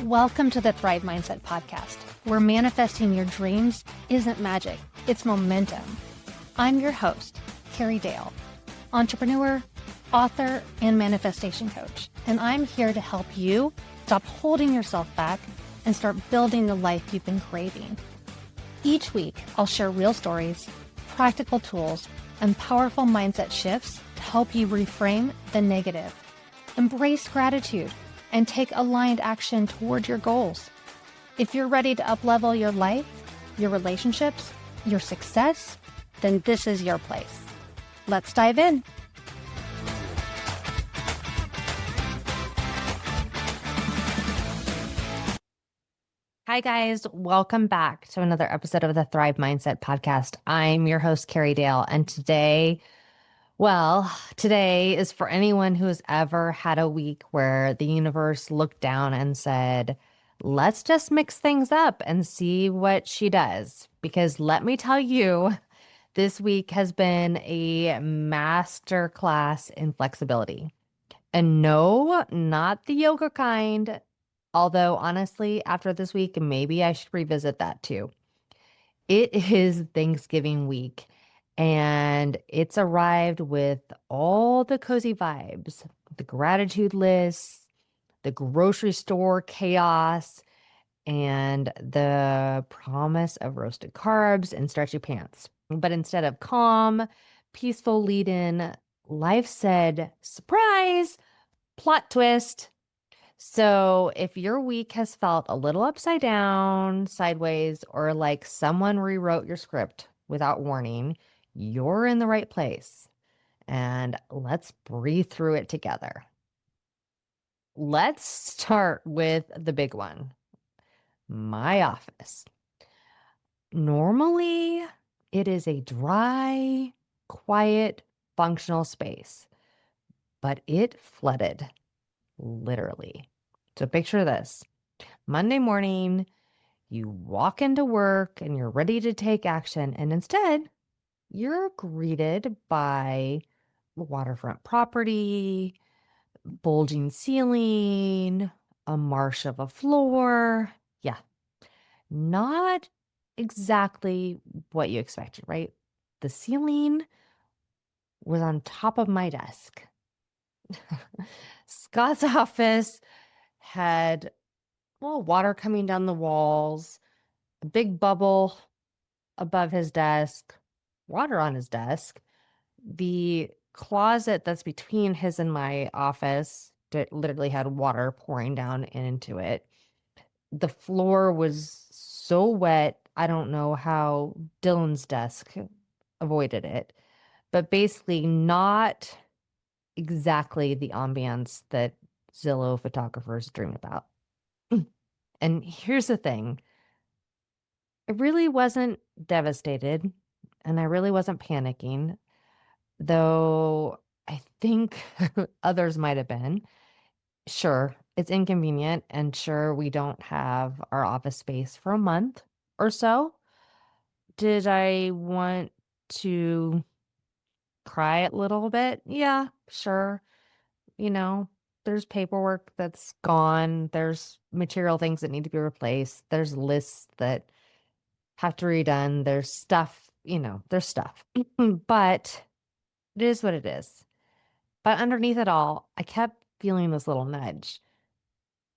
Welcome to the Thrive Mindset Podcast, where manifesting your dreams isn't magic, it's momentum. I'm your host, Carrie Dahle, entrepreneur, author, and manifestation coach, and I'm here to help you stop holding yourself back and start building the life you've been craving. Each week, I'll share real stories, practical tools, and powerful mindset shifts to help you reframe the negative, embrace gratitude, and take aligned action toward your goals. If you're ready to up-level your life, your relationships, your success, then this is your place. Let's dive in. Hi guys, welcome back to another episode of the Thrive Mindset Podcast. I'm your host, Carrie Dahle, and today is for anyone who has ever had a week where the universe looked down and said, let's just mix things up and see what she does. Because let me tell you, this week has been a master class in flexibility. And no, not the yoga kind. Although honestly, after this week, maybe I should revisit that too. It is Thanksgiving week. And it's arrived with all the cozy vibes, the gratitude lists, the grocery store chaos, and the promise of roasted carbs and stretchy pants. But instead of calm, peaceful lead in, life said, surprise, plot twist. So if your week has felt a little upside down, sideways, or like someone rewrote your script without warning, you're in the right place. And let's breathe through it together. Let's start with the big one, my office. Normally, it is a dry, quiet, functional space, but it flooded, literally. So picture this. Monday morning, you walk into work and you're ready to take action, and instead, you're greeted by waterfront property, bulging ceiling, a marsh of a floor. Yeah, not exactly what you expected, right? The ceiling was on top of my desk. Scott's office had, water coming down the walls, a big bubble above his desk, water on his desk. The closet that's between his and my office that literally had water pouring down into it. The floor was so wet. I don't know how Dylan's desk avoided it, but basically not exactly the ambiance that Zillow photographers dream about. And here's the thing. I really wasn't devastated and I really wasn't panicking, though I think others might have been. Sure, it's inconvenient, and sure, we don't have our office space for a month or so. Did I want to cry a little bit? Yeah, sure. You know, there's paperwork that's gone. There's material things that need to be replaced. There's lists that have to be redone. There's stuff, there's stuff. But it is what it is. But underneath it all, I kept feeling this little nudge.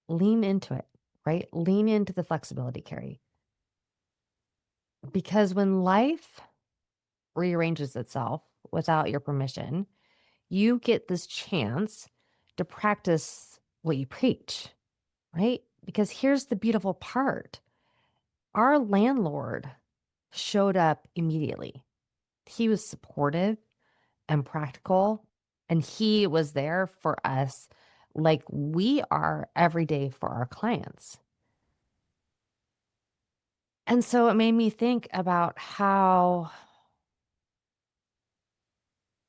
Lean into it, right? Lean into the flexibility, Carrie. Because when life rearranges itself without your permission, you get this chance to practice what you preach, right? Because here's the beautiful part. Our landlord showed up immediately. He was supportive and practical, and he was there for us like we are every day for our clients. And so it made me think about how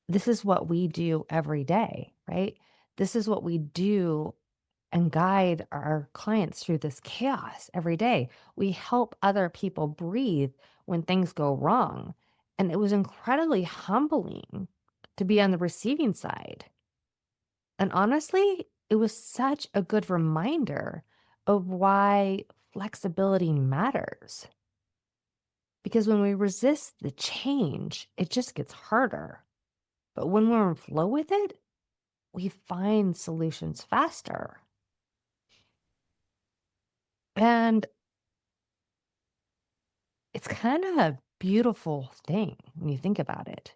this is what we do every day, right? This is what we do and guide our clients through this chaos every day. We help other people breathe when things go wrong. And it was incredibly humbling to be on the receiving side. And honestly, it was such a good reminder of why flexibility matters. Because when we resist the change, it just gets harder. But when we're in flow with it, we find solutions faster. And it's kind of a beautiful thing when you think about it.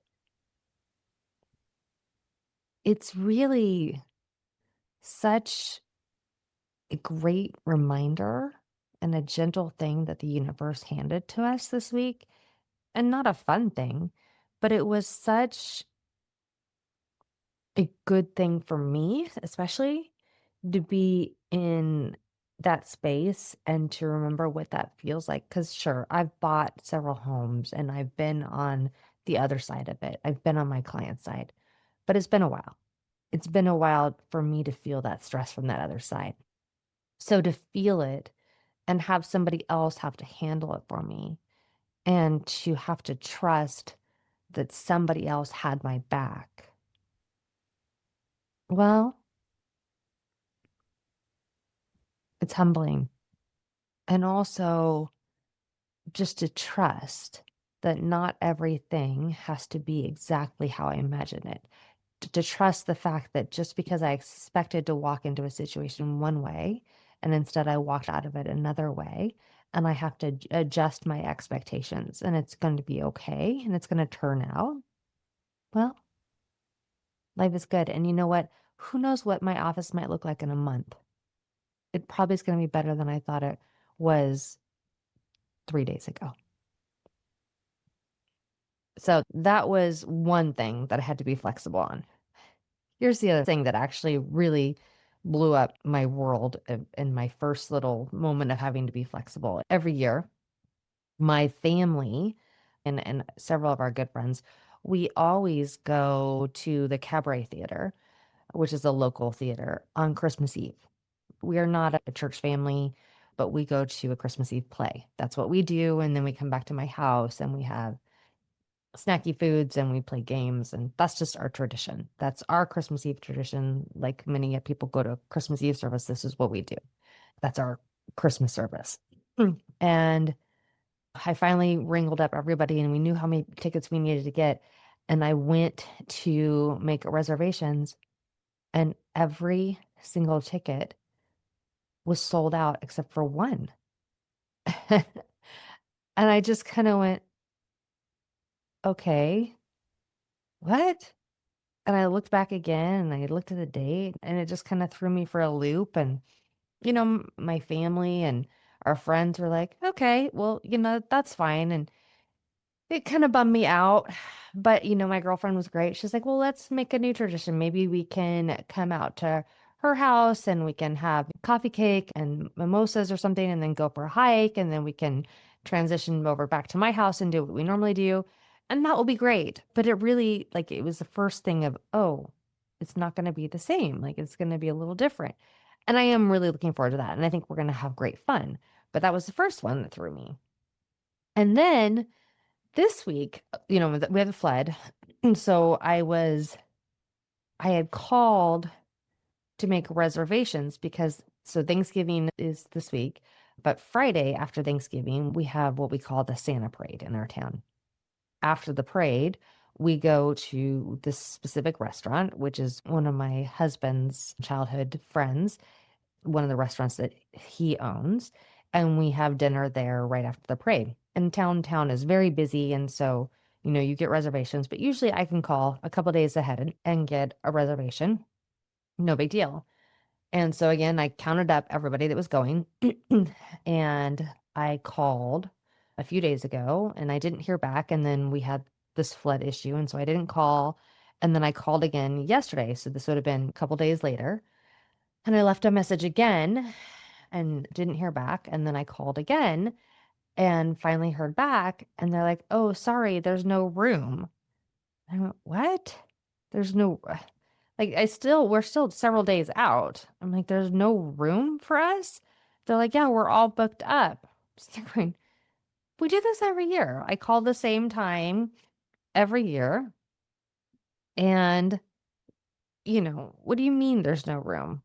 It's really such a great reminder and a gentle thing that the universe handed to us this week. And not a fun thing, but it was such a good thing for me, especially to be in that space and to remember what that feels like. Because, sure, I've bought several homes and I've been on the other side of it. I've been on my client side, but it's been a while. It's been a while for me to feel that stress from that other side. So to feel it and have somebody else have to handle it for me and to have to trust that somebody else had my back. Well, it's humbling. And also just to trust that not everything has to be exactly how I imagine it. To trust the fact that just because I expected to walk into a situation one way and instead I walked out of it another way, and I have to adjust my expectations and it's going to be okay and it's going to turn out. Well, life is good. And you know what? Who knows what my office might look like in a month? It probably is going to be better than I thought it was 3 days ago. So that was one thing that I had to be flexible on. Here's the other thing that actually really blew up my world in my first little moment of having to be flexible. Every year, my family and several of our good friends, we always go to the Cabaret Theater, which is a local theater, on Christmas Eve. We are not a church family, but we go to a Christmas Eve play. That's what we do. And then we come back to my house and we have snacky foods and we play games. And that's just our tradition. That's our Christmas Eve tradition. Like many people go to a Christmas Eve service, this is what we do. That's our Christmas service. And I finally wrangled up everybody and we knew how many tickets we needed to get. And I went to make reservations and every single ticket was sold out except for one. And I just kind of went, okay, what? And I looked back again and I looked at the date and it just kind of threw me for a loop. And, my family and our friends were like, okay, well, that's fine. And it kind of bummed me out. But, my girlfriend was great. She's like, well, let's make a new tradition. Maybe we can come out to her house and we can have coffee cake and mimosas or something and then go for a hike. And then we can transition over back to my house and do what we normally do. And that will be great. But it really, like, it was the first thing of, oh, it's not going to be the same. Like, it's going to be a little different. And I am really looking forward to that. And I think we're going to have great fun. But that was the first one that threw me. And then this week, we have a flood. And so I had called to make reservations because so Thanksgiving is this week, but Friday after Thanksgiving, we have what we call the Santa Parade in our town. After the parade, we go to this specific restaurant, which is one of my husband's childhood friends, one of the restaurants that he owns, and we have dinner there right after the parade. And town is very busy, and so you get reservations, but usually I can call a couple days ahead and get a reservation. No big deal. And so again, I counted up everybody that was going, and I called a few days ago, and I didn't hear back. And then we had this flood issue, and so I didn't call. And then I called again yesterday, so this would have been a couple days later. And I left a message again and didn't hear back. And then I called again and finally heard back. And they're like, oh, sorry, there's no room. I went, what? There's no, Like we're still several days out. I'm like, there's no room for us. They're like, yeah, we're all booked up. So they're going, we do this every year. I call the same time every year. And, what do you mean there's no room?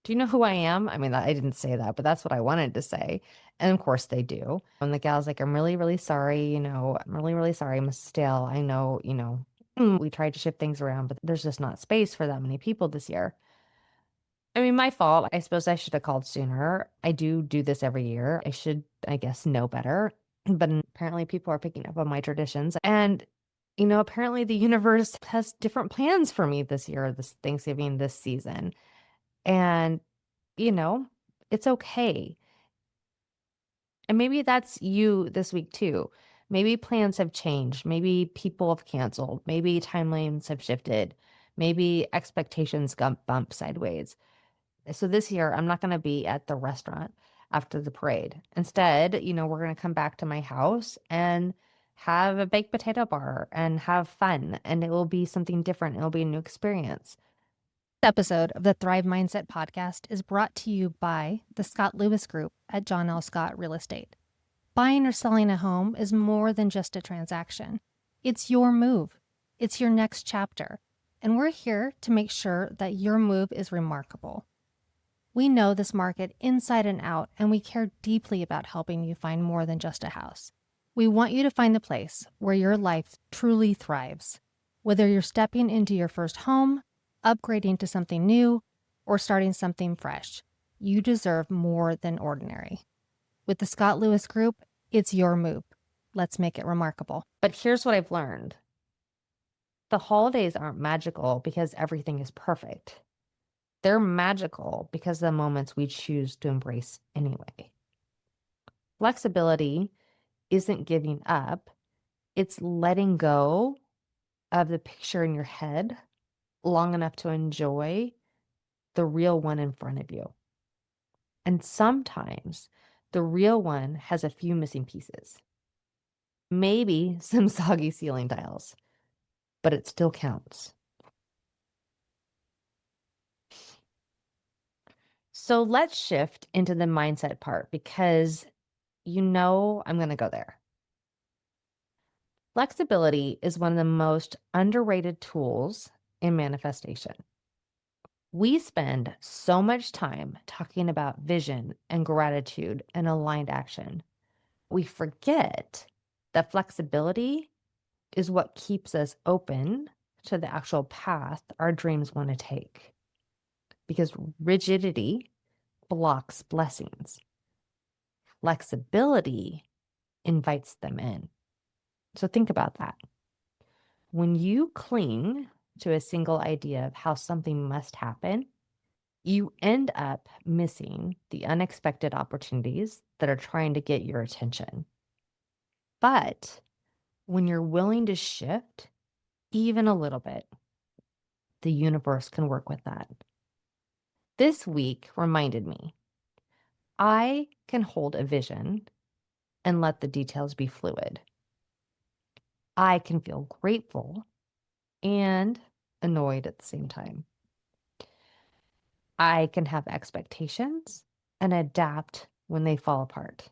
Do you know who I am? I mean, I didn't say that, but that's what I wanted to say. And of course they do. And the gal's like, I'm really, really sorry. I'm really, really sorry, Miss Dale. I know, we tried to shift things around, but there's just not space for that many people this year. I mean, my fault. I suppose I should have called sooner. I do this every year. I should, I guess, know better. But apparently people are picking up on my traditions. And, apparently the universe has different plans for me this year, this Thanksgiving, this season. And, you know, it's okay. And maybe that's you this week too. Maybe plans have changed. Maybe people have canceled. Maybe timelines have shifted. Maybe expectations got bumped sideways. So this year, I'm not going to be at the restaurant after the parade. Instead, we're going to come back to my house and have a baked potato bar and have fun. And it will be something different. It'll be a new experience. This episode of the Thrive Mindset podcast is brought to you by the Scott Lewis Group at John L. Scott Real Estate. Buying or selling a home is more than just a transaction. It's your move. It's your next chapter. And we're here to make sure that your move is remarkable. We know this market inside and out, and we care deeply about helping you find more than just a house. We want you to find the place where your life truly thrives. Whether you're stepping into your first home, upgrading to something new, or starting something fresh, you deserve more than ordinary. With the Scott Lewis Group, it's your move. Let's make it remarkable. But here's what I've learned. The holidays aren't magical because everything is perfect. They're magical because of the moments we choose to embrace anyway. Flexibility isn't giving up. It's letting go of the picture in your head long enough to enjoy the real one in front of you. And sometimes the real one has a few missing pieces. Maybe some soggy ceiling tiles, but it still counts. So let's shift into the mindset part because I'm going to go there. Flexibility is one of the most underrated tools in manifestation. We spend so much time talking about vision and gratitude and aligned action. We forget that flexibility is what keeps us open to the actual path our dreams want to take. Because rigidity blocks blessings. Flexibility invites them in. So think about that. When you cling to a single idea of how something must happen, you end up missing the unexpected opportunities that are trying to get your attention. But when you're willing to shift even a little bit, the universe can work with that. This week reminded me I can hold a vision and let the details be fluid. I can feel grateful and annoyed at the same time. I can have expectations and adapt when they fall apart.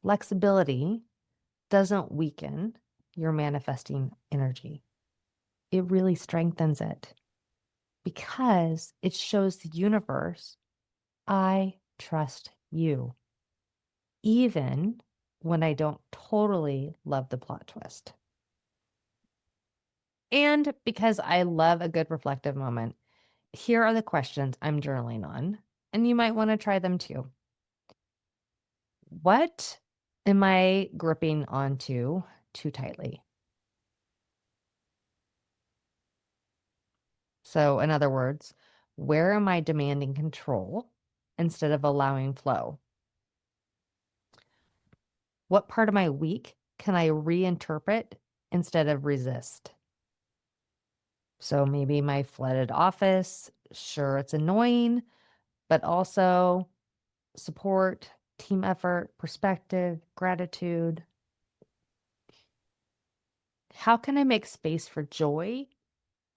Flexibility doesn't weaken your manifesting energy. It really strengthens it because it shows the universe, I trust you, even when I don't totally love the plot twist. And because I love a good reflective moment, here are the questions I'm journaling on, and you might want to try them too. What am I gripping onto too tightly? So, in other words, where am I demanding control instead of allowing flow? What part of my week can I reinterpret instead of resist? So, maybe my flooded office, sure, it's annoying, but also support, team effort, perspective, gratitude. How can I make space for joy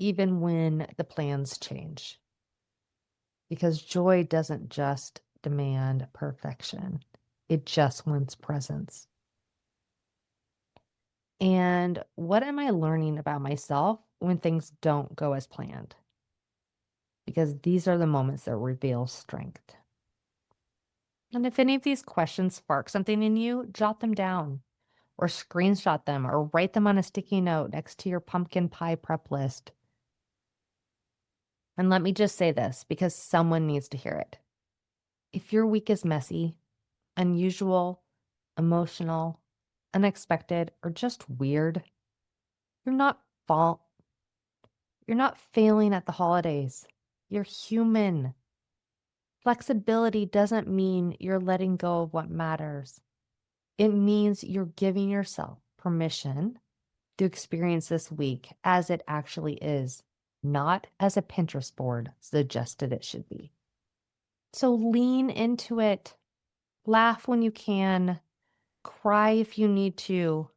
even when the plans change. Because joy doesn't just demand perfection, it just wants presence. And what am I learning about myself when things don't go as planned? Because these are the moments that reveal strength. And if any of these questions spark something in you, jot them down or screenshot them or write them on a sticky note next to your pumpkin pie prep list. And let me just say this because someone needs to hear it. If your week is messy, unusual, emotional, unexpected, or just weird, you're not fault. You're not failing at the holidays. You're human. Flexibility doesn't mean you're letting go of what matters. It means you're giving yourself permission to experience this week as it actually is, not as a Pinterest board suggested it should be. So lean into it. Laugh when you can. Cry if you need to.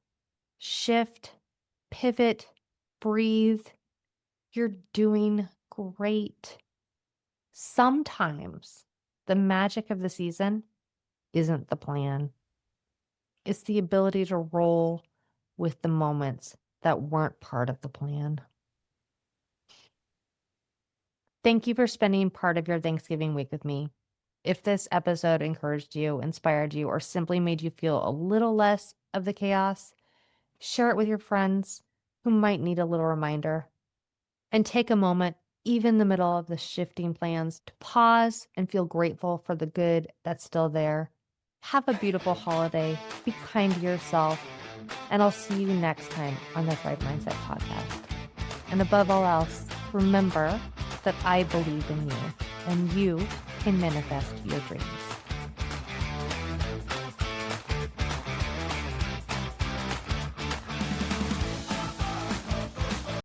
Shift, pivot, breathe. You're doing great. Sometimes the magic of the season isn't the plan. It's the ability to roll with the moments that weren't part of the plan. Thank you for spending part of your Thanksgiving week with me. If this episode encouraged you, inspired you, or simply made you feel a little less of the chaos, share it with your friends who might need a little reminder. And take a moment, even in the middle of the shifting plans, to pause and feel grateful for the good that's still there. Have a beautiful holiday. Be kind to yourself. And I'll see you next time on the Thrive Mindset podcast. And above all else, remember that I believe in you and you can manifest your dreams.